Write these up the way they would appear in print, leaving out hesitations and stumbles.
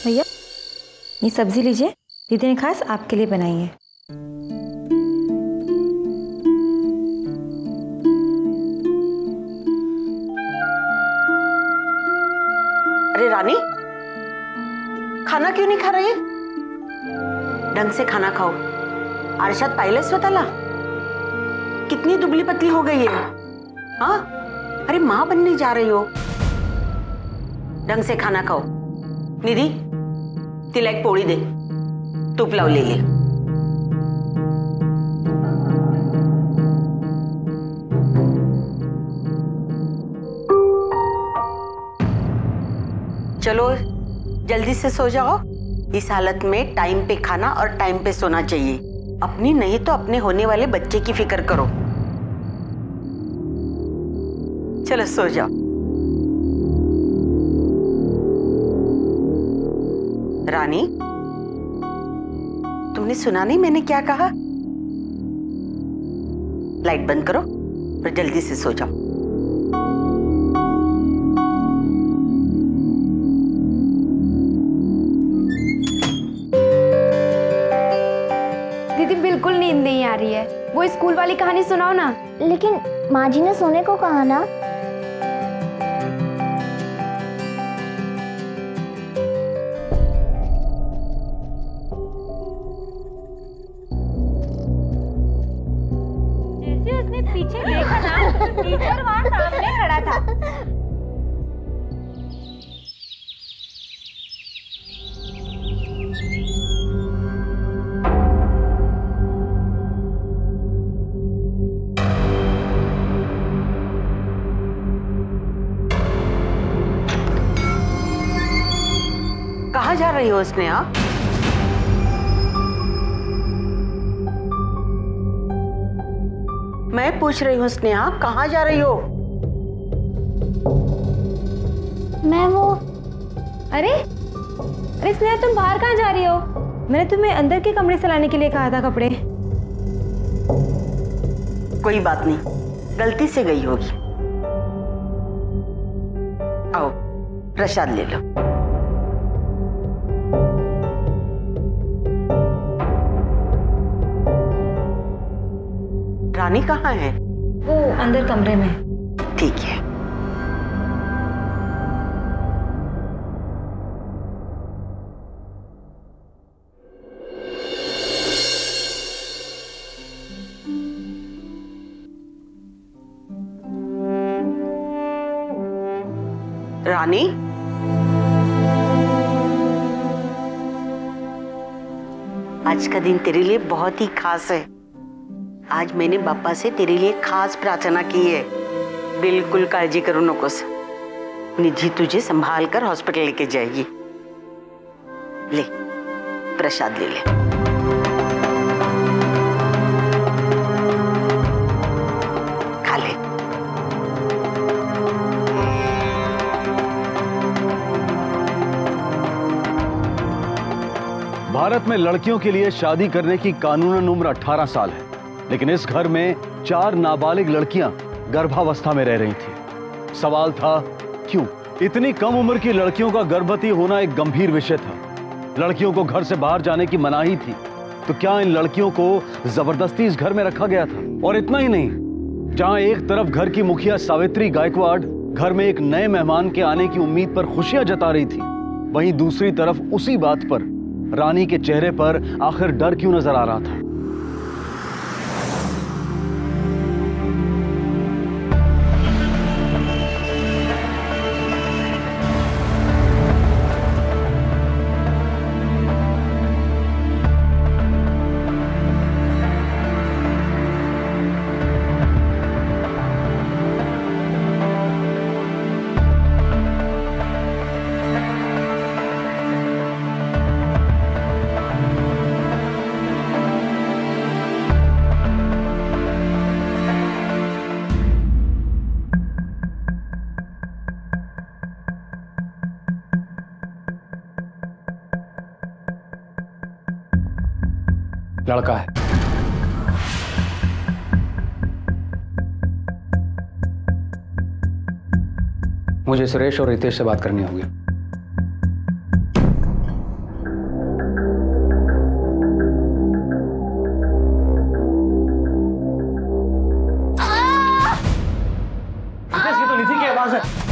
भैया ये सब्जी लीजिए, दीदी ने खास आपके लिए बनाई है। अरे रानी, खाना क्यों नहीं खा रही? ढंग से खाना खाओ। आरशात पाहिले स्वतःला कितनी दुबली पतली हो गई है। हाँ, अरे माँ बनने जा रही हो, ढंग से खाना खाओ। निधि, तिला एक पोळी दे, तूप लावलेली। चलो जल्दी से सो जाओ। इस हालत में टाइम पे खाना और टाइम पे सोना चाहिए। अपनी नहीं तो अपने होने वाले बच्चे की फिक्र करो। चलो सो जाओ। रानी, तुमने सुना नहीं मैंने क्या कहा? लाइट बंद करो और जल्दी से सो जाओ। दीदी बिल्कुल नींद नहीं आ रही है, वो स्कूल वाली कहानी सुनाओ ना। लेकिन माँ जी ने सोने को कहा ना। जैसे उसने पीछे देखा ना, टीचर वहाँ सामने खड़ा था। कहाँ जा रही हो स्नेहा? मैं पूछ रही हूँ स्नेहा, कहाँ जा रही हो? मैं वो अरे अरे स्नेहा, तुम बाहर कहाँ जा रही हो? मैंने तुम्हें अंदर के कमरे से लाने के लिए कहा था कपड़े। कोई बात नहीं, गलती से गई होगी। आओ प्रसाद ले लो। रानी कहाँ है? वो अंदर कमरे में। ठीक है। रानी, आज का दिन तेरे लिए बहुत ही खास है। आज मैंने बापा से तेरे लिए खास प्रार्थना की है। बिल्कुल काळजी करू नकोस। निधि तुझे संभाल कर हॉस्पिटल लेके जाएगी। ले प्रसाद ले ले। खा ले। भारत में लड़कियों के लिए शादी करने की कानूनन उम्र 18 साल है, लेकिन इस घर में 4 नाबालिग लड़कियां गर्भावस्था में रह रही थी। सवाल था क्यों? इतनी कम उम्र की लड़कियों का गर्भवती होना एक गंभीर विषय था। लड़कियों को घर से बाहर जाने की मनाही थी, तो क्या इन लड़कियों को जबरदस्ती इस घर में रखा गया था? और इतना ही नहीं, जहां एक तरफ घर की मुखिया सावित्री गायकवाड़ घर में एक नए मेहमान के आने की उम्मीद पर खुशियां जता रही थी, वहीं दूसरी तरफ उसी बात पर रानी के चेहरे पर आखिर डर क्यों नजर आ रहा था? लड़का है। मुझे सुरेश और रितेश से बात करनी होगी। यहां से।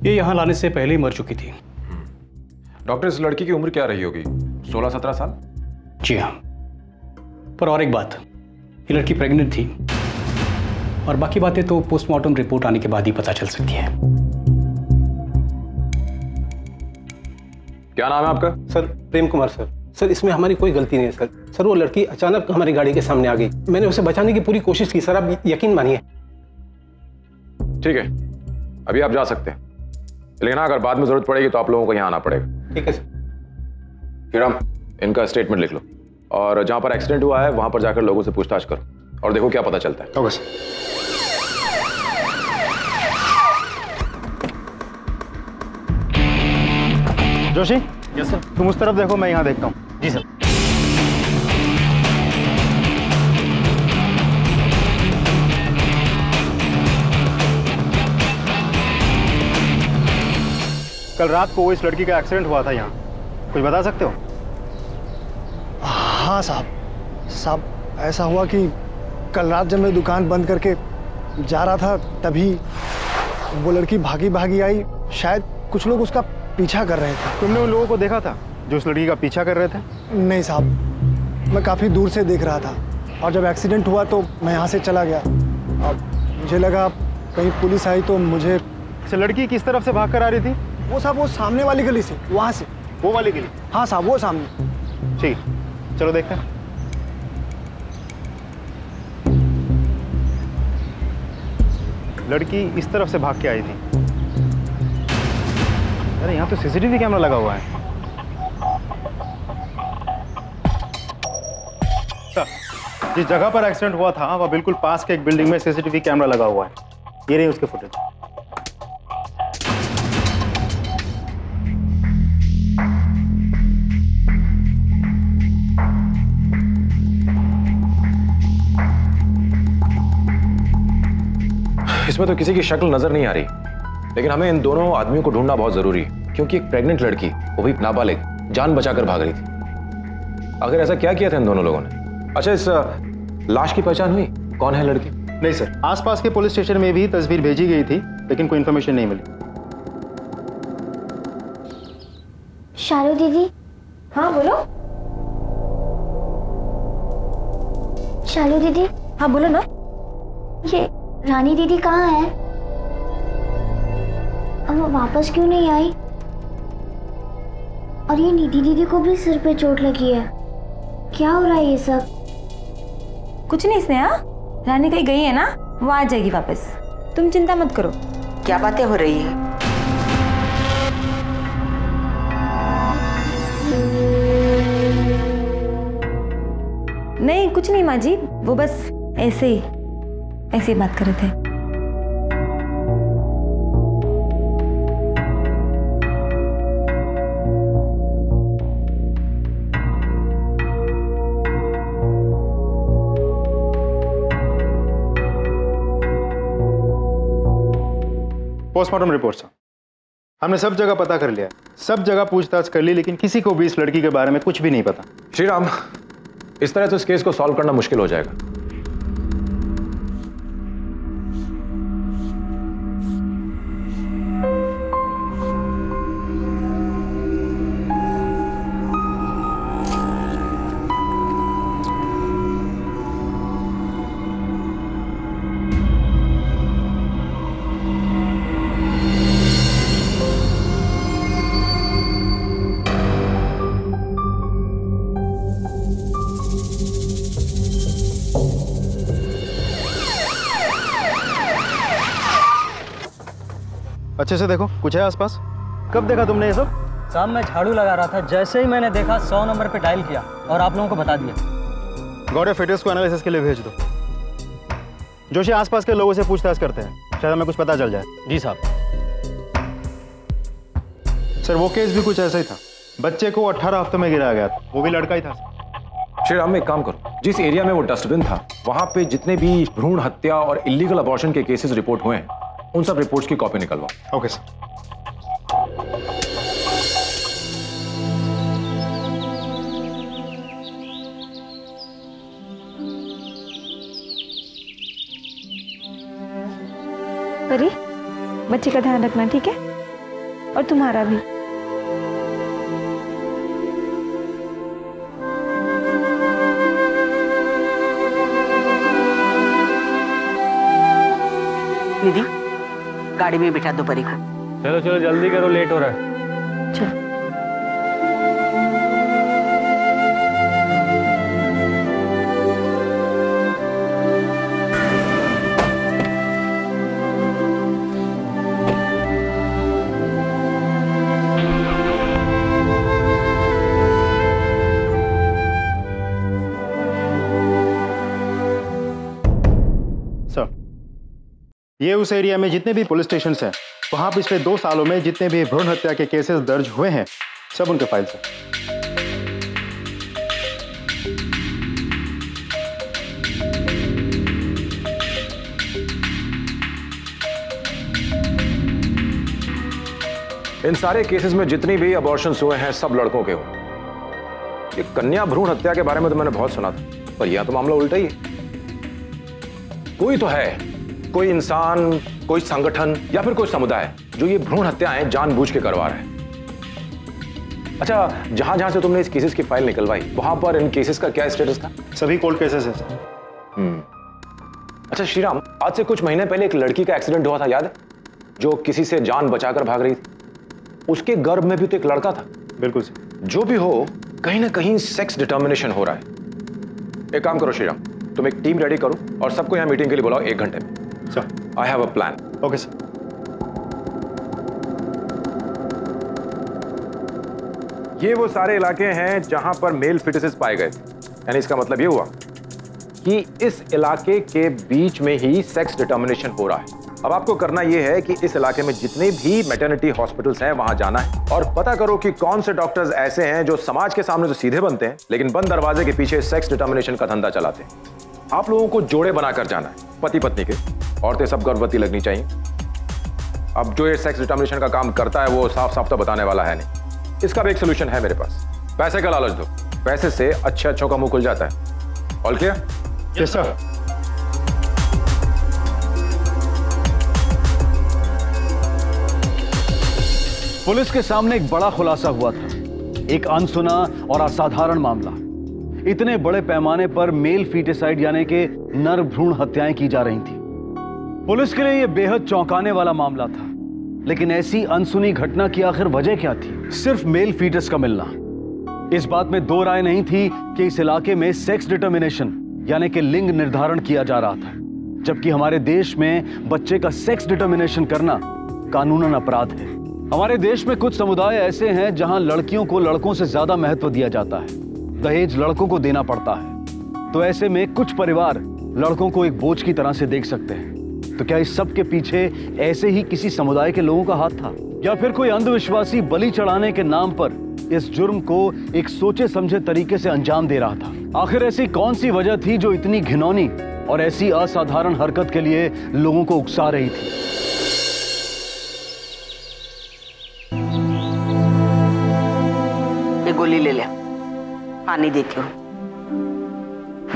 ये यहाँ लाने से पहले ही मर चुकी थी। डॉक्टर, इस लड़की की उम्र क्या रही होगी? 16-17 साल? जी हाँ, पर और एक बात, ये लड़की प्रेग्नेंट थी और बाकी बातें तो पोस्टमार्टम रिपोर्ट आने के बाद ही पता चल सकती है। क्या नाम है आपका? Sir Prem Kumar sir. Sir इसमें हमारी कोई गलती नहीं है सर। सर वो लड़की अचानक हमारी गाड़ी के सामने आ गई, मैंने उसे बचाने की पूरी कोशिश की सर, आप यकीन मानिए। ठीक है, अभी आप जा सकते हैं, लेकिन अगर बाद में जरूरत पड़ेगी तो आप लोगों को यहाँ आना पड़ेगा। ठीक है सर। श्रीराम, इनका स्टेटमेंट लिख लो और जहां पर एक्सीडेंट हुआ है वहां पर जाकर लोगों से पूछताछ करो और देखो क्या पता चलता है। Okay sir. Joshi, yes sir. तुम उस तरफ देखो, मैं यहाँ देखता हूँ। जी सर। कल रात को इस लड़की का एक्सीडेंट हुआ था यहाँ, कुछ बता सकते हो? हाँ साहब, ऐसा हुआ कि कल रात जब मैं दुकान बंद करके जा रहा था तभी वो लड़की भागी आई। शायद कुछ लोग उसका पीछा कर रहे थे। तुमने उन लोगों को देखा था जो उस लड़की का पीछा कर रहे थे? नहीं साहब, मैं काफ़ी दूर से देख रहा था और जब एक्सीडेंट हुआ तो मैं यहाँ से चला गया। अब मुझे लगा कहीं पुलिस आई तो मुझे। अच्छा, लड़की किस तरफ से भाग कर आ रही थी? वो साहब वो सामने वाली गली से, वहाँ से। वो वाली गली? हाँ साहब, वो सामने। ठीक, चलो देखते हैं। लड़की इस तरफ से भाग के आई थी। अरे यहाँ तो सीसीटीवी कैमरा लगा हुआ है। जिस जगह पर एक्सीडेंट हुआ था वह बिल्कुल पास के एक बिल्डिंग में सीसीटीवी कैमरा लगा हुआ है। ये रही उसके फुटेज। इसमें तो किसी की शक्ल नजर नहीं आ रही, लेकिन हमें इन दोनों आदमियों को ढूंढना बहुत जरूरी है, क्योंकि एक प्रेग्नेंट लड़की, वो भी नाबालिग, जान बचाकर भाग रही थी। आखिर ऐसा क्या किया था इन दोनों लोगों ने? अच्छा, इस लाश की पहचान हुई? कौन है लड़की? नहीं सर, आसपास के पुलिस स्टेशन में भी तस्वीर भेजी गई थी, लेकिन कोई इंफॉर्मेशन नहीं मिली। शालू दीदी। हाँ बोलो। शालू दीदी। हाँ बोलो ना। ये रानी दीदी कहाँ है? अब वो वापस क्यों नहीं आई? और ये निधि दीदी को भी सिर पे चोट लगी है, क्या हो रहा है ये सब? कुछ नहीं स्नेहा, रानी कहीं गई है ना, वो आ जाएगी वापस, तुम चिंता मत करो। क्या बातें हो रही है? नहीं कुछ नहीं माँ जी, वो बस ऐसे ही बात कर रहे थे। पोस्टमार्टम रिपोर्ट सर, हमने सब जगह पता कर लिया, सब जगह पूछताछ कर ली, लेकिन किसी को भी इस लड़की के बारे में कुछ भी नहीं पता। श्रीराम, इस तरह तो इस केस को सॉल्व करना मुश्किल हो जाएगा। अच्छे से देखो, कुछ है आसपास? कब देखा तुमने ये सब? साहब मैं झाड़ू लगा रहा था, जैसे ही मैंने देखा 100 नंबर पे डायल किया और आप लोगों को बता दिया। गौरव, फिटनेस को एनालिसिस के लिए भेज दो। जोशी, आसपास के लोगों से पूछताछ करते हैं, शायद हमें कुछ पता चल जाए। जी साहब। सर वो केस भी कुछ ऐसा ही था, बच्चे को 18 हफ्तों में गिराया गया था, वो भी लड़का ही था। श्रीराम, एक काम करो, जिस एरिया में वो डस्टबिन था वहां पे जितने भी भ्रूण हत्या और इलीगल अबॉर्शन के केसेस रिपोर्ट हुए हैं, उन सब रिपोर्ट्स की कॉपी निकलवाओ। Okay sir. परी, बच्चे का ध्यान रखना, ठीक है? और तुम्हारा भी। निधि, गाड़ी में बिठा दो परी को। चलो चलो जल्दी करो, लेट हो रहा है। चलो। ये उस एरिया में जितने भी पुलिस स्टेशन हैं, वहाँ पिछले 2 सालों में जितने भी भ्रूण हत्या के केसेस दर्ज हुए हैं, सब उनके फाइल्स हैं। इन सारे केसेस में जितनी भी अबॉर्शंस हुए हैं सब लड़कों के हुए। ये कन्या भ्रूण हत्या के बारे में तो मैंने बहुत सुना था, पर यह तो मामला उल्टा ही है। कोई तो है, कोई इंसान, कोई संगठन या फिर कोई समुदाय जो ये भ्रूण हत्याएं जानबूझ के करवा रहा है। अच्छा, जहां जहां से तुमने इस केसेस की फाइल निकलवाई, वहां पर इन केसेस का क्या स्टेटस था? सभी कोल्ड केसेस हैं सर। अच्छा श्रीराम, आज से कुछ महीने पहले एक लड़की का एक्सीडेंट हुआ था, याद है? जो किसी से जान बचाकर भाग रही थी। उसके गर्भ में भी तो एक लड़का था। बिल्कुल सर। जो भी हो, कहीं ना कहीं सेक्स डिटर्मिनेशन हो रहा है। एक काम करो श्रीराम, तुम एक टीम रेडी करो और सबको यहां मीटिंग के लिए बुलाओ 1 घंटे में। Sir, I have a plan. Okay sir. ये वो सारे इलाके हैं जहां पर मेल फिटसेस पाए गए, यानी इसका मतलब ये हुआ कि इस इलाके के बीच में ही सेक्स डिटर्मिनेशन हो रहा है। अब आपको करना यह है कि इस इलाके में जितने भी मैटरनिटी हॉस्पिटल्स हैं वहां जाना है और पता करो कि कौन से डॉक्टर्स ऐसे हैं जो समाज के सामने तो सीधे बनते हैं लेकिन बंद दरवाजे के पीछे सेक्स डिटर्मिनेशन का धंधा चलाते हैं। आप लोगों को जोड़े बनाकर जाना है, पति पत्नी के। औरतें सब गर्भवती लगनी चाहिए। अब जो ये सेक्स डिटर्मिनेशन का काम करता है वो साफ साफ तो बताने वाला है नहीं। इसका भी एक सोल्यूशन है मेरे पास। पैसे का लालच दो, पैसे से अच्छे अच्छों का मुंह खुल जाता है। All clear? Yes sir. Police के सामने एक बड़ा खुलासा हुआ था, एक अनसुना और असाधारण मामला। इतने बड़े पैमाने पर मेल फीटिसाइड यानी कि नर भ्रूण हत्याएं की जा रही थी। पुलिस के लिए यह बेहद चौंकाने वाला मामला था, लेकिन ऐसी अनसुनी घटना की आखिर वजह क्या थी? सिर्फ मेल फीटस का मिलना। इस बात में दो राय नहीं थी कि इस इलाके में सेक्स डिटर्मिनेशन यानी कि लिंग निर्धारण किया जा रहा था, जबकि हमारे देश में बच्चे का सेक्स डिटर्मिनेशन करना कानूनन अपराध है। हमारे देश में कुछ समुदाय ऐसे हैं जहां लड़कियों को लड़कों से ज्यादा महत्व दिया जाता है, दहेज लड़कों को देना पड़ता है। तो ऐसे में कुछ परिवार लड़कों को एक बोझ की तरह से देख सकते हैं। तो क्या इस सब के पीछे ऐसे ही किसी समुदाय के लोगों का हाथ था, या फिर कोई अंधविश्वासी बलि चढ़ाने के नाम पर इस जुर्म को एक सोचे समझे तरीके से अंजाम दे रहा था? आखिर ऐसी कौन सी वजह थी जो इतनी घिनौनी और ऐसी असाधारण हरकत के लिए लोगों को उकसा रही थी? ये गोली ले ले, पानी देती हूँ।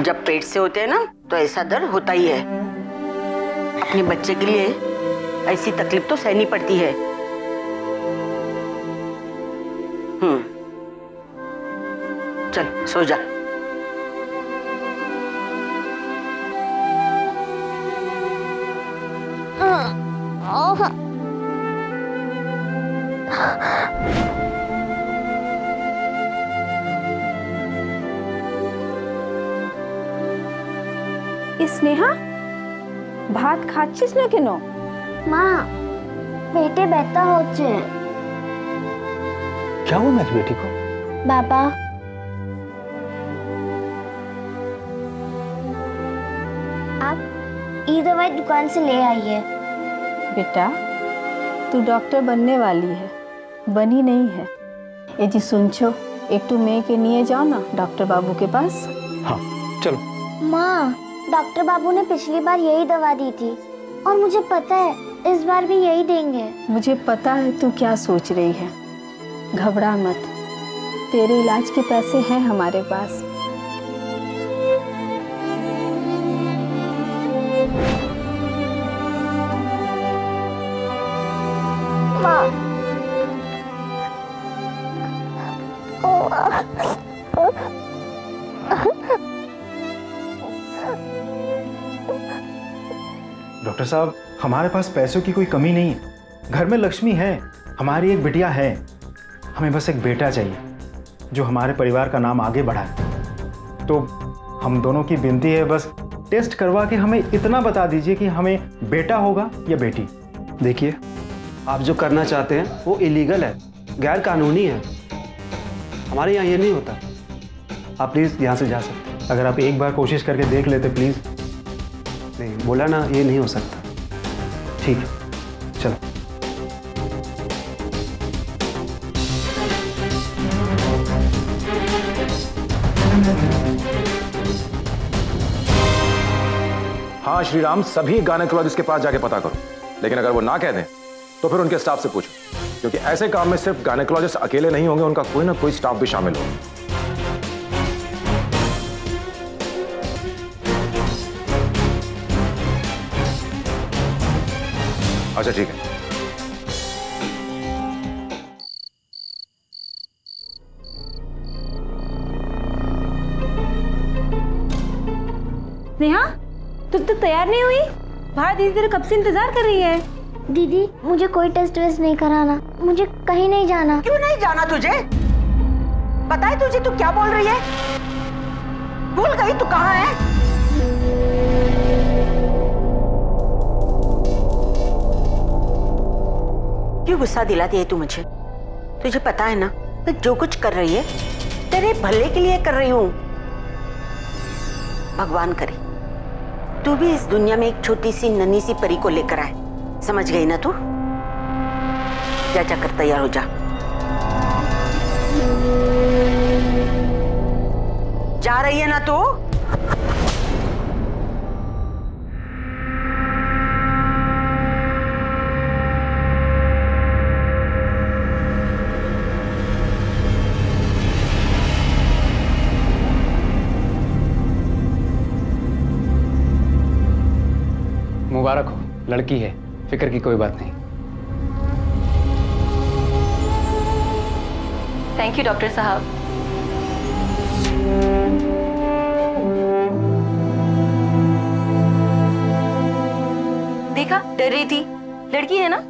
जब पेट से होते हैं ना तो ऐसा दर्द होता ही है। अपने बच्चे के लिए ऐसी तकलीफ तो सहनी पड़ती है। चल सो जा। स्नेहा भात खाच्छिस ना केनो? माँ बेटे बेहतर होच्छे। क्या हुआ मेरी बेटी को? बाबा आप ये दवाई दुकान से ले आइए। बेटा तू डॉक्टर बनने वाली है, बनी नहीं है। ये जी सुन छो, एक तो मैं के लिए जाओ ना डॉक्टर बाबू के पास। हाँ चलो। माँ डॉक्टर बाबू ने पिछली बार यही दवा दी थी और मुझे पता है इस बार भी यही देंगे। मुझे पता है तू क्या सोच रही है, घबरा मत, तेरे इलाज के पैसे हैं हमारे पास। डॉक्टर साहब, हमारे पास पैसों की कोई कमी नहीं है, घर में लक्ष्मी है, हमारी एक बिटिया है, हमें बस एक बेटा चाहिए जो हमारे परिवार का नाम आगे बढ़ाए। तो हम दोनों की विनती है, बस टेस्ट करवा के हमें इतना बता दीजिए कि हमें बेटा होगा या बेटी। देखिए, आप जो करना चाहते हैं वो इलीगल है, गैर कानूनी है, हमारे यहाँ ये नहीं होता। आप प्लीज़ यहाँ से जा सकते हैं। अगर आप एक बार कोशिश करके देख लेते प्लीज़। नहीं, बोला ना, ये नहीं हो सकता। ठीक है, चलो। हाँ श्रीराम, सभी गायनेकोलॉजिस्ट के पास जाके पता करो, लेकिन अगर वो ना कह दें तो फिर उनके स्टाफ से पूछो, क्योंकि ऐसे काम में सिर्फ गायनेकोलॉजिस्ट अकेले नहीं होंगे, उनका कोई ना कोई स्टाफ भी शामिल होगा। अच्छा ठीक है। नेहा, तुम तो तैयार नहीं हुई? बाहर दीदी तेरे कब से इंतजार कर रही है। दीदी, मुझे कोई टेस्ट वेस्ट नहीं कराना, मुझे कहीं नहीं जाना। क्यों नहीं जाना तुझे? पता है तुझे तू क्या बोल रही है? भूल गई तू कहाँ है? क्यों गुस्सा दिलाती है तू मुझे? तुझे पता है ना, मैं जो कुछ कर रही है तेरे भले के लिए कर रही हूँ। भगवान करे तू भी इस दुनिया में एक छोटी सी नन्ही सी परी को लेकर आए। समझ गई ना तू? जा जाकर तैयार हो जा। जा रही है ना तू? मुबारक हो, लड़की है, फिक्र की कोई बात नहीं। थैंक यू डॉक्टर साहब। देखा, डर रही थी, लड़की है ना।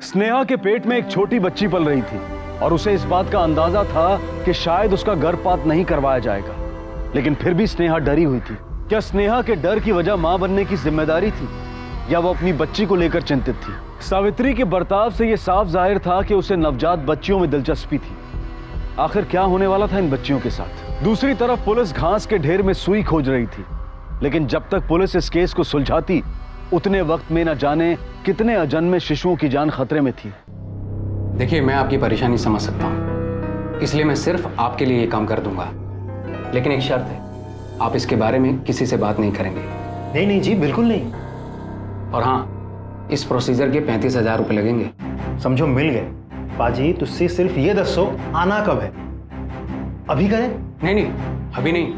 स्नेहा के पेट में एक छोटी बच्ची पल रही थी और उसे इस बात का अंदाजा था कि शायद उसका गर्भपात नहीं करवाया जाएगा, लेकिन फिर भी स्नेहा डरी हुई थी। क्या स्नेहा के डर की वजह मां बनने की जिम्मेदारी थी या वो अपनी बच्ची को लेकर चिंतित थी? सावित्री के बर्ताव से यह साफ जाहिर था कि उसे नवजात बच्चियों में दिलचस्पी थी। आखिर क्या होने वाला था इन बच्चियों के साथ? दूसरी तरफ पुलिस घास के ढेर में सुई खोज रही थी, लेकिन जब तक पुलिस इस केस को सुलझाती उतने वक्त में न जाने कितने अजन्मे शिशुओं की जान खतरे में थी। देखिए, मैं आपकी परेशानी समझ सकता हूँ, इसलिए मैं सिर्फ आपके लिए ये काम कर दूंगा, लेकिन एक शर्त है, आप इसके बारे में किसी से बात नहीं करेंगे। नहीं नहीं जी, बिल्कुल नहीं। और हाँ, इस प्रोसीजर के 35,000 रुपये लगेंगे। समझो मिल गए। पाजी, तुझसे सिर्फ ये दसो आना कब है? अभी करें? नहीं नहीं, अभी नहीं,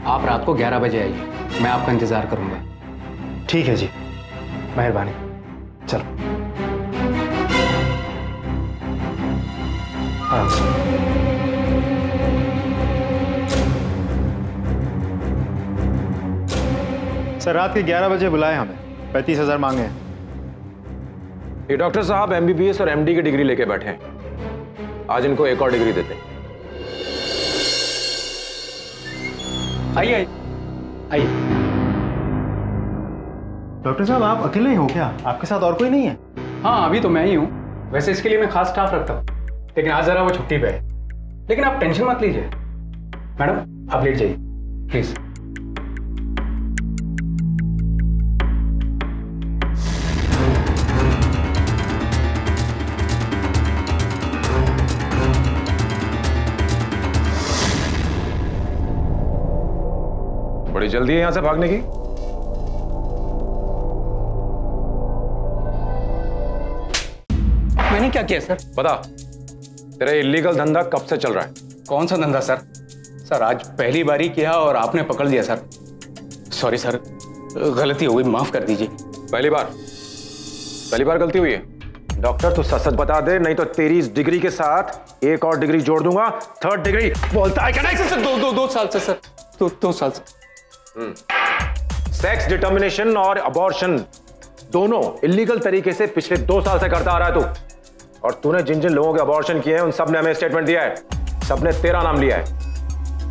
आप रात को 11 बजे आइए, मैं आपका इंतजार करूंगा। ठीक है जी, मेहरबानी। चलो आराम से। सर, रात के 11 बजे बुलाए हमें, 35,000 मांगे हैं। ये डॉक्टर साहब MBBS और MD की डिग्री लेके बैठे हैं, आज इनको एक और डिग्री देते हैं। आइए आइए। डॉक्टर साहब, आप अकेले ही हो क्या? आपके साथ और कोई नहीं है? हाँ, अभी तो मैं ही हूँ, वैसे इसके लिए मैं खास स्टाफ रखता हूँ, लेकिन आज जरा वो छुट्टी पे है। लेकिन आप टेंशन मत लीजिए। मैडम, आप लेट जाइए प्लीज। बड़ी जल्दी है यहां से भागने की। मैंने क्या किया सर? बता, तेरा इलीगल धंधा कब से चल रहा है? कौन सा धंधा सर? सर, आज पहली बारी किया और आपने पकड़ लिया सर। सॉरी सर, गलती हो गई, माफ कर दीजिए। पहली बार गलती हुई है? डॉक्टर, तू सच सच बता दे, नहीं तो तेरी इस डिग्री के साथ एक और डिग्री जोड़ दूंगा, 3rd डिग्री। बोलता है क्या? नहीं सर, 2 साल से सर, 2 साल से। सेक्स डिटर्मिनेशन और अबॉर्शन दोनों इलीगल तरीके से पिछले 2 साल से करता आ रहा है तू। और तूने जिन जिन लोगों के अबॉर्शन किए हैं उन सब ने हमें स्टेटमेंट दिया है, सबने तेरा नाम लिया है।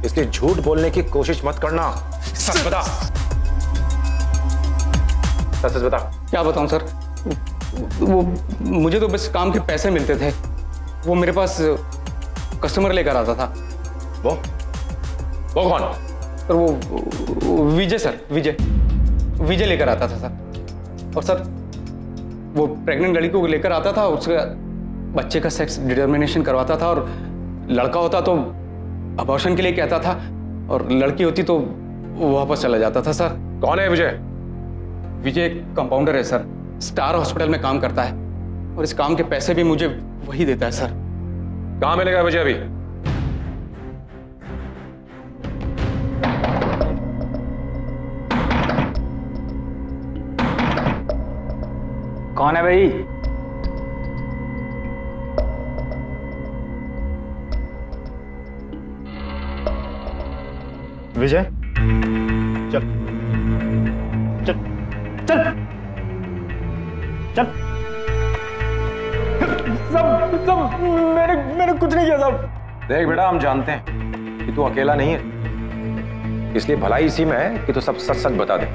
इसलिए झूठ बोलने की कोशिश मत करना, सच बता। सच सच बता। क्या बताऊं सर, वो मुझे तो बस काम के पैसे मिलते थे। वो मेरे पास कस्टमर लेकर आता था। वो कौन? सर वो विजय सर, विजय लेकर आता था सर। और सर वो प्रेग्नेंट लड़की को लेकर आता था, उसका बच्चे का सेक्स डिटर्मिनेशन करवाता था, और लड़का होता तो अबॉर्शन के लिए कहता था, और लड़की होती तो वापस चला जाता था सर। कौन है विजय? विजय एक कंपाउंडर है सर, स्टार हॉस्पिटल में काम करता है, और इस काम के पैसे भी मुझे वही देता है सर। कहां मिलेगा विजय अभी? कौन है भाई? विजय, चल चल चल चल। सब मैंने कुछ नहीं किया साहब। देख बेटा, हम जानते हैं कि तू अकेला नहीं है, इसलिए भलाई इसी में है कि तू सब सच सच बता दे।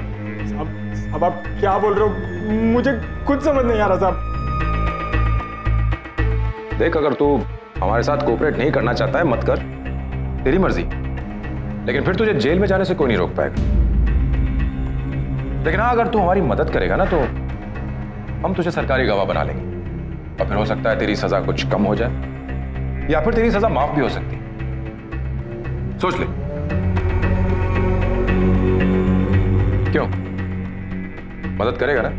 अब आप क्या बोल रहे हो? मुझे कुछ समझ नहीं आ रहा साहब। देख, अगर तू हमारे साथ कोऑपरेट नहीं करना चाहता है मत कर, तेरी मर्जी, लेकिन फिर तुझे जेल में जाने से कोई नहीं रोक पाएगा। लेकिन हाँ, अगर तू हमारी मदद करेगा ना तो हम तुझे सरकारी गवाह बना लेंगे, और फिर हो सकता है तेरी सजा कुछ कम हो जाए, या फिर तेरी सजा माफ भी हो सकती है। सोच ले। क्यों, मदद करेगा ना?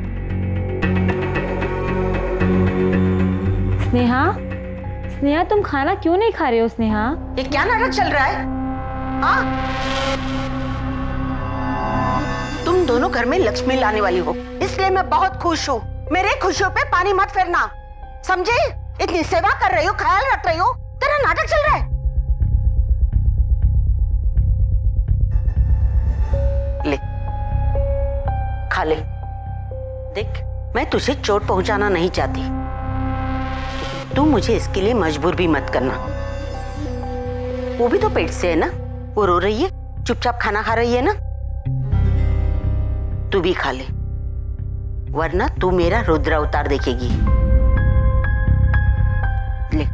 स्नेहा तुम खाना क्यों नहीं खा रहे हो? स्नेहा, ये क्या नाटक चल रहा है? हाँ, तुम दोनों घर में लक्ष्मी लाने वाली हो, इसलिए मैं बहुत खुश हूँ। मेरे खुशियों पे पानी मत फेरना, समझे? इतनी सेवा कर रही हो, ख्याल रख रही हो, तेरा नाटक चल रहा है। ले, खा ले। देख, मैं तुझे चोट पहुंचाना नहीं चाहती, तू मुझे इसके लिए मजबूर भी मत करना। वो भी तो पेट से है ना, वो रो रही है, चुपचाप खाना खा रही है ना। तू भी खा ले, वरना तू मेरा रुद्र अवतार देखेगी। ले,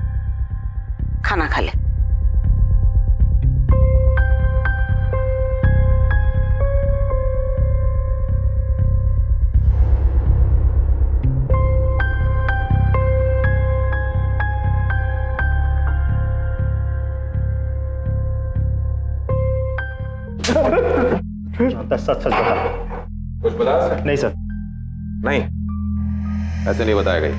खाना खा ले। सच सच बता। कुछ बता सर? नहीं सर। नहीं, ऐसे नहीं बताएगा ये।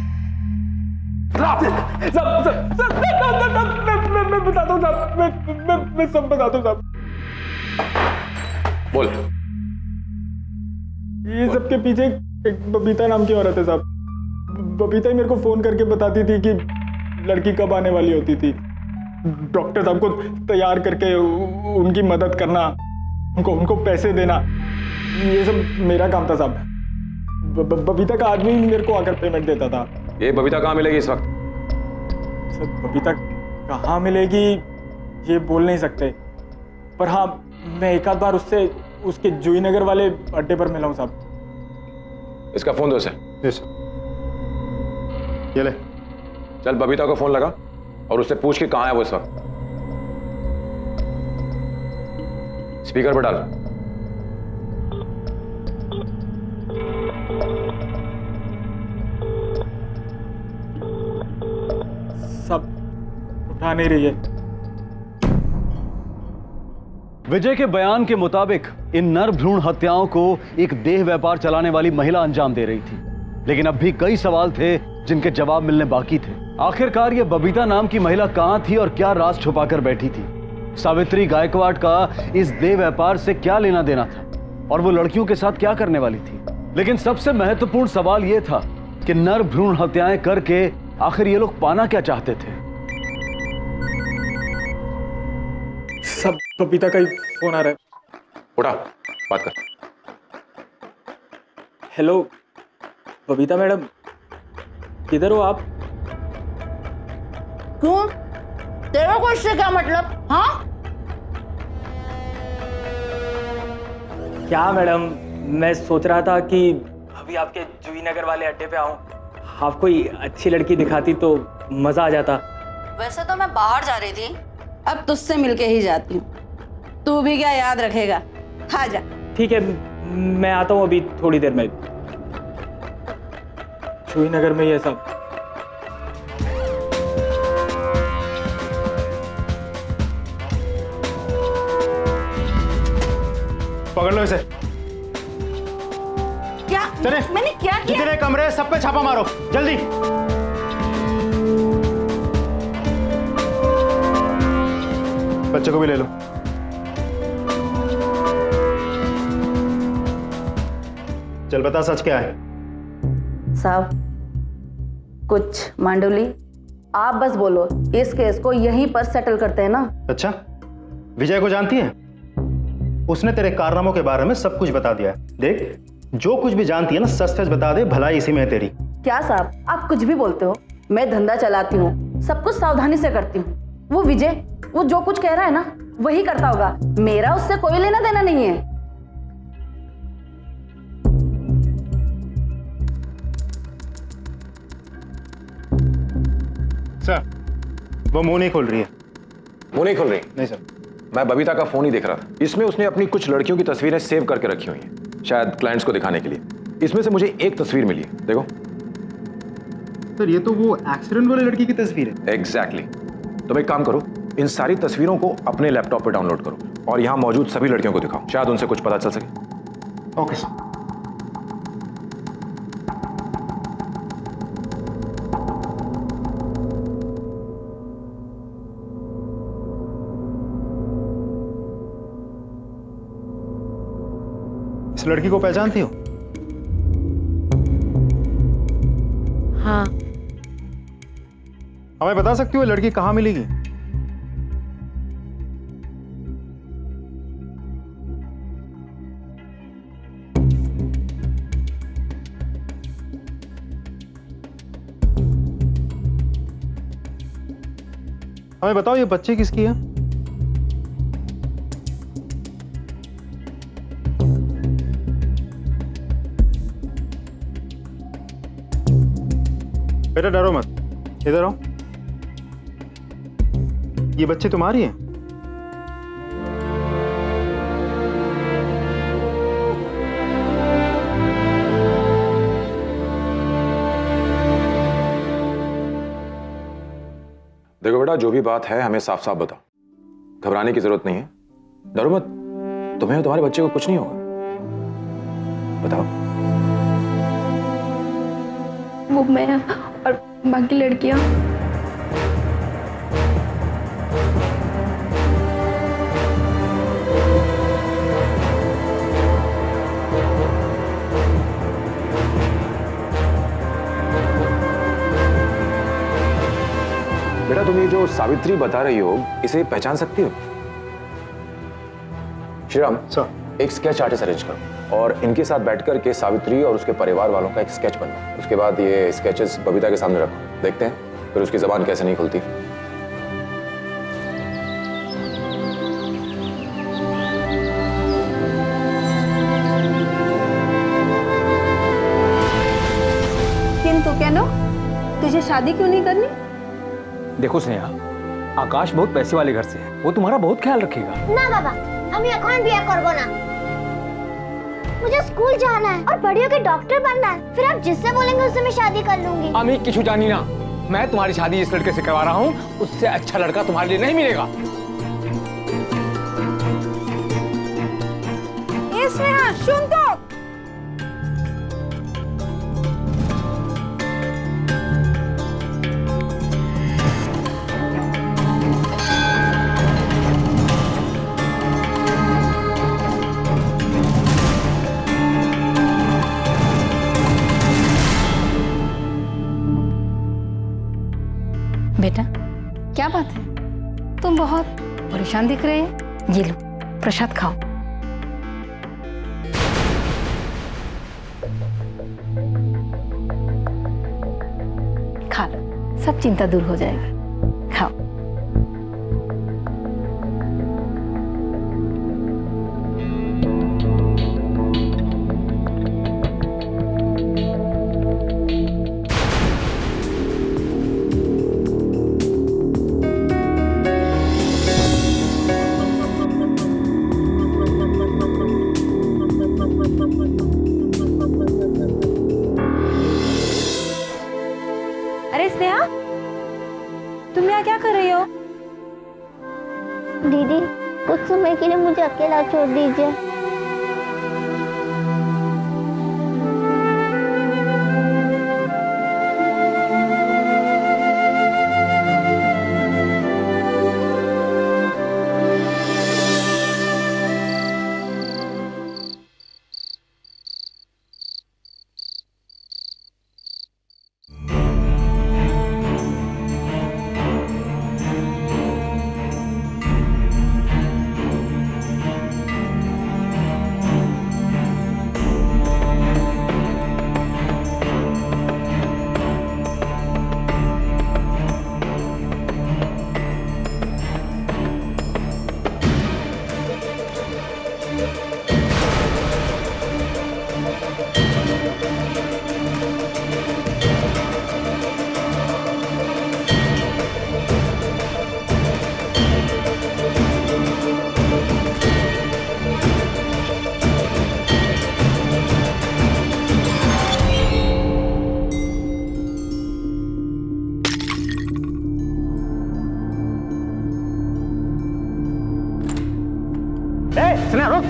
मैं बताता हूँ साहब, मैं सब बताता हूँ साहब। बोल। ये सबके पीछे एक बबीता नाम की औरत है साहब। बबीता ही मेरे को फोन करके बताती थी कि लड़की कब आने वाली होती थी। डॉक्टर साहब को तैयार करके उनकी मदद करना, उनको पैसे देना, ये सब मेरा काम था साहब। बबीता का आदमी मेरे को आकर पेमेंट देता था। ये बबीता कहाँ मिलेगी इस वक्त? सर, बबीता कहाँ मिलेगी ये बोल नहीं सकते, पर हाँ, मैं एक आध बार उससे उसके जूही नगर वाले अड्डे पर मिला हूँ साहब। इसका फोन दो उसे। ये ले। चल बबीता को फोन लगा और उससे पूछ के कहाँ है वो इस वक्त। स्पीकर पर डाल। सब उठा नहीं रही है। विजय के बयान के मुताबिक इन नर भ्रूण हत्याओं को एक देह व्यापार चलाने वाली महिला अंजाम दे रही थी, लेकिन अब भी कई सवाल थे जिनके जवाब मिलने बाकी थे। आखिरकार ये बबीता नाम की महिला कहां थी और क्या राज छुपाकर बैठी थी? सावित्री गायकवाड़ का इस देह व्यापार से क्या लेना देना था, और वो लड़कियों के साथ क्या करने वाली थी? लेकिन सबसे महत्वपूर्ण सवाल यह था कि नर भ्रूण हत्याएं करके आखिर ये लोग पाना क्या चाहते थे? सब बबीता का ही फोन आ रहा है। उठा, बात कर। हेलो बबीता मैडम, किधर हो आप? क्यों, तेरा को इससे क्या मतलब? हाँ क्या मैडम, मैं सोच रहा था कि अभी आपके जूही नगर वाले अड्डे पे आऊं, आप कोई अच्छी लड़की दिखाती तो मजा आ जाता। वैसे तो मैं बाहर जा रही थी, अब तुझसे मिलके ही जाती हूँ। तू भी क्या याद रखेगा, आ जा। ठीक है, मैं आता हूँ अभी थोड़ी देर में। जूही नगर में ये सब। पकड़ लो इसे। क्या? चले, मैंने क्या किया? जितने कमरे सब पे छापा मारो जल्दी। बच्चे को भी ले लो। चल बता, सच क्या है? साहब कुछ मांडुली, आप बस बोलो, इस केस को यहीं पर सेटल करते हैं ना? अच्छा, विजय को जानती है? उसने तेरे कारनामों के बारे में सब कुछ बता दिया है। देख, जो कुछ भी जानती है ना, सच सच बता दे, भलाई इसी में है तेरी। क्या साहब, आप कुछ भी बोलते हो? मैं धंधा चलाती हूँ, सब कुछ सावधानी से करती हूँ। वो विजय, वो जो कुछ कह रहा है ना, वही करता होगा। मेरा उससे कोई लेना देना नहीं है। सर, वो मुंह नहीं खोल रही है। मुंह नहीं खोल रही? नहीं सर। मैं बबीता का फोन ही देख रहा था। इसमें उसने अपनी कुछ लड़कियों की तस्वीरें सेव करके रखी हुई हैं, शायद क्लाइंट्स को दिखाने के लिए। इसमें से मुझे एक तस्वीर मिली है, देखो। सर, ये तो वो एक्सीडेंट वाली लड़की की तस्वीर है। एग्जैक्टली। तुम एक काम करो, इन सारी तस्वीरों को अपने लैपटॉप पर डाउनलोड करो और यहाँ मौजूद सभी लड़कियों को दिखाओ, शायद उनसे कुछ पता चल सके। Okay sir. इस लड़की को पहचानती हो? हाँ। हमें बता सकती हो लड़की कहाँ मिलेगी? हमें बताओ, ये बच्चे किसकी है? बेटा डरो मत, इधर आओ। ये बच्चे तुम्हारी हैं? देखो बेटा, जो भी बात है हमें साफ साफ बताओ, घबराने की जरूरत नहीं है। डरो मत, तुम्हें और तुम्हारे बच्चे को कुछ नहीं होगा। बताओ। वो मैं और बाकी लड़कियां। बेटा, तुम ये जो सावित्री बता रही हो, इसे पहचान सकती हो? श्रीराम सर, एक स्केच आर्टिस्ट अरेंज करो और इनके साथ बैठकर के सावित्री और उसके परिवार वालों का एक स्केच बनाओ। उसके बाद ये स्केचेस बबीता के सामने रखो, देखते हैं फिर उसकी जबान कैसे नहीं खुलती। किंतु केनो, तुझे शादी क्यों नहीं करनी? देखो स्नेहा, आकाश बहुत पैसे वाले घर से है, वो तुम्हारा बहुत ख्याल रखेगा। ना बाबा, हम এখন বিয়ে করব না। मुझे स्कूल जाना है और बड़ियों के डॉक्टर बनना है। फिर आप जिससे बोलेंगे उससे मैं शादी कर लूंगी। अमी किछु जानी ना, मैं तुम्हारी शादी इस लड़के से करवा रहा हूँ, उससे अच्छा लड़का तुम्हारे लिए नहीं मिलेगा। ए स्नेहा, सुन तो। बेटा, क्या बात है? तुम बहुत परेशान दिख रहे हैं। ये लो प्रसाद खाओ। खा लो, सब चिंता दूर हो जाएगा। खाओ। अरे स्नेहा, तुम यहाँ क्या कर रही हो? दीदी, कुछ समय के लिए मुझे अकेला छोड़ दीजिए। स्नेहा रुक।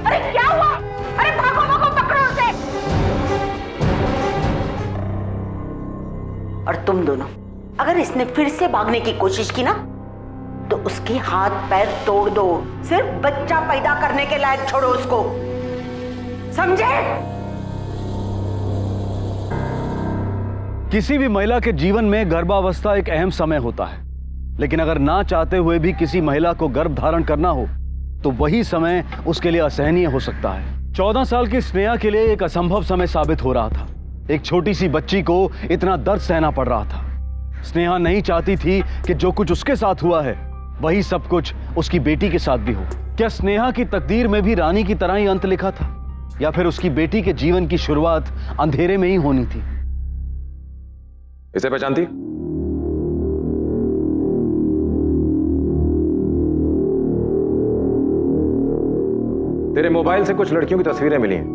अरे क्या हुआ? अरे भागो भागो, पकड़ो उसे। और तुम दोनों, अगर इसने फिर से भागने की कोशिश की ना तो उसके हाथ पैर तोड़ दो। सिर्फ बच्चा पैदा करने के लायक छोड़ो उसको, समझे? किसी भी महिला के जीवन में गर्भावस्था एक अहम समय होता है, लेकिन अगर ना चाहते हुए भी किसी महिला को गर्भ धारण करना हो तो वही समय उसके लिए असहनीय हो सकता है। 14 साल की स्नेहा के लिए एक असंभव समय साबित हो रहा था। एक छोटी सी बच्ची को इतना दर्द सहना पड़ रहा था। स्नेहा नहीं चाहती थी कि जो कुछ उसके साथ हुआ है वही सब कुछ उसकी बेटी के साथ भी हो। क्या स्नेहा की तकदीर में भी रानी की तरह ही अंत लिखा था, या फिर उसकी बेटी के जीवन की शुरुआत अंधेरे में ही होनी थी? इसे पहचानती? तेरे मोबाइल से कुछ लड़कियों की तस्वीरें मिली हैं।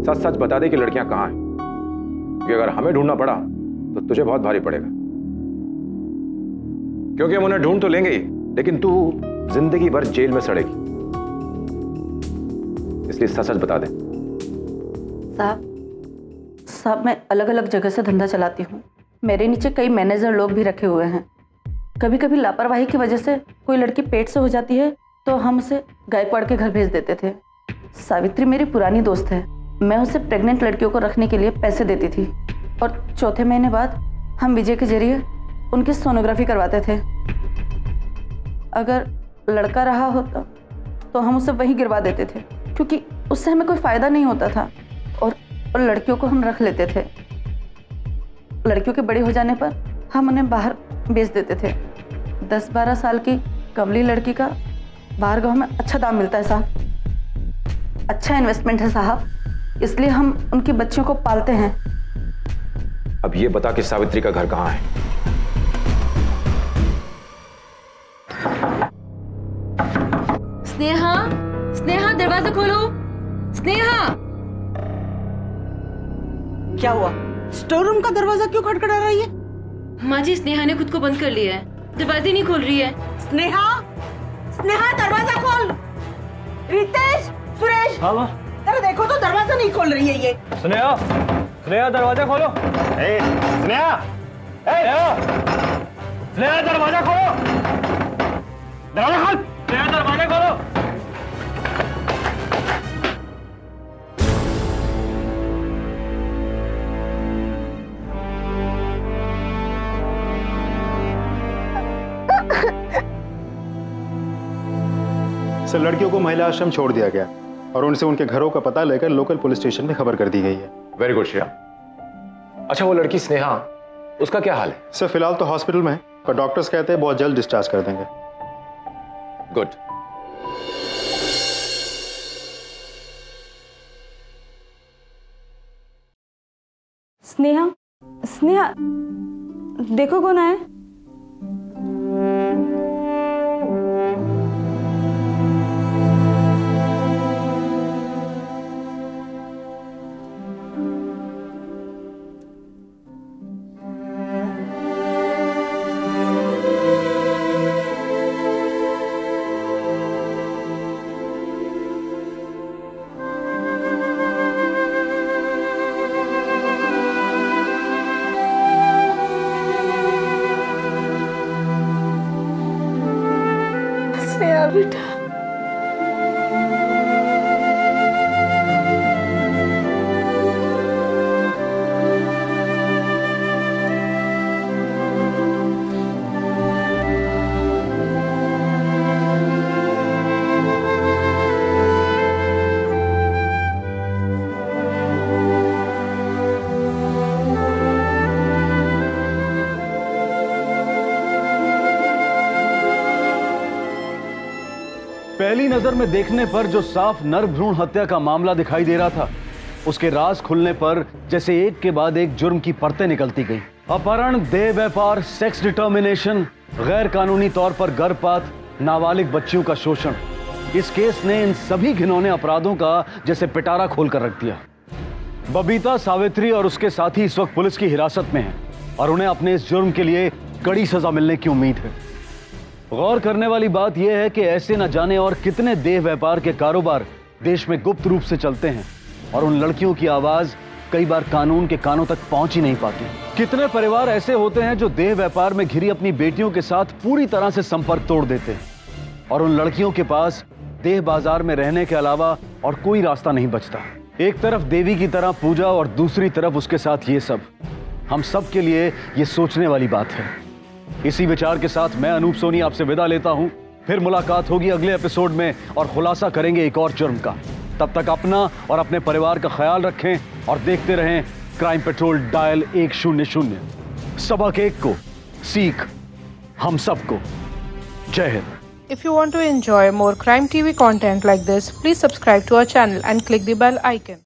सच सच बता दे कि लड़कियां कहां हैं, क्योंकि अगर हमें ढूंढना पड़ा तो तुझे बहुत भारी पड़ेगा। क्योंकि हम उन्हें ढूंढ तो लेंगे ही, लेकिन तू जिंदगी भर जेल में सड़ेगी। इसलिए सच सच बता दे। साहब मैं अलग अलग जगह से धंधा चलाती हूँ। मेरे नीचे कई मैनेजर लोग भी रखे हुए हैं। कभी कभी लापरवाही की वजह से कोई लड़की पेट से हो जाती है तो हम उसे गायकवाड़ के घर भेज देते थे। सावित्री मेरी पुरानी दोस्त है। मैं उसे प्रेग्नेंट लड़कियों को रखने के लिए पैसे देती थी और चौथे महीने बाद हम विजय के जरिए उनकी सोनोग्राफी करवाते थे। अगर लड़का रहा होता तो हम उसे वहीं गिरवा देते थे, क्योंकि उससे हमें कोई फ़ायदा नहीं होता था, और लड़कियों को हम रख लेते थे। लड़कियों के बड़े हो जाने पर हम उन्हें बाहर बेच देते थे। 10-12 साल की कमली लड़की का बाहर गाँव में अच्छा दाम मिलता है साहब। अच्छा इन्वेस्टमेंट है साहब, इसलिए हम उनकी बच्चियों को पालते हैं। अब ये बता कि सावित्री का घर कहाँ है? स्नेहा, स्नेहा दरवाजा खोलो। स्नेहा, क्या हुआ? स्टोर रूम का दरवाजा क्यों खटखटा रही है? माँ जी, स्नेहा ने खुद को बंद कर लिया है, दरवाजे नहीं खोल रही है। स्नेहा, स्नेहा दरवाजा खोल। रितेश, सुरेश, हाँ माँ। अरे देखो तो दरवाजा नहीं खोल रही है ये। स्नेहा, स्नेहा दरवाजा खोलो। स्नेहा, स्नेहा दरवाजा खोलो। दरवाजा खोल। स्नेहा दरवाजा खोलो। सर, लड़कियों को महिला आश्रम छोड़ दिया गया और उनसे उनके घरों का पता लेकर लोकल पुलिस स्टेशन में खबर कर दी गई है। Very good Shreya. अच्छा, वो लड़की स्नेहा, उसका क्या हाल है? सर, फिलहाल तो हॉस्पिटल में है, पर डॉक्टर्स कहते हैं बहुत जल्द डिस्चार्ज कर देंगे। गुड। स्नेहा, स्नेहा, देखो कौन आया। बेटा, पहली नजर में देखने पर जो साफ नर भ्रूण हत्या का मामला दिखाई दे रहा था, उसके राज खुलने पर जैसे एक के बाद एक जुर्म की परतें निकलती गई। अपहरण, देह व्यापार, सेक्स डिटर्मिनेशन, गैर कानूनी तौर पर गर्भपात, नाबालिग बच्चियों का शोषण। इस केस ने इन सभी घिनौने अपराधों का जैसे पिटारा खोल कर रख दिया। बबीता, सावित्री और उसके साथी इस वक्त पुलिस की हिरासत में हैं और उन्हें अपने इस जुर्म के लिए कड़ी सजा मिलने की उम्मीद है। गौर करने वाली बात यह है कि ऐसे न जाने और कितने देह व्यापार के कारोबार देश में गुप्त रूप से चलते हैं और उन लड़कियों की आवाज कई बार कानून के कानों तक पहुंच ही नहीं पाती। कितने परिवार ऐसे होते हैं जो देह व्यापार में घिरी अपनी बेटियों के साथ पूरी तरह से संपर्क तोड़ देते हैं और उन लड़कियों के पास देह बाजार में रहने के अलावा और कोई रास्ता नहीं बचता। एक तरफ देवी की तरह पूजा और दूसरी तरफ उसके साथ ये सब। हम सब के लिए ये सोचने वाली बात है। इसी विचार के साथ मैं अनूप सोनी आपसे विदा लेता हूं। फिर मुलाकात होगी अगले एपिसोड में और खुलासा करेंगे एक और जुर्म का। तब तक अपना और अपने परिवार का ख्याल रखें और देखते रहें क्राइम पेट्रोल डायल 100। सबक एक को सीख हम सबको। जय Hind. If you want to enjoy more Crime TV content like this, please subscribe to our channel and click the bell icon.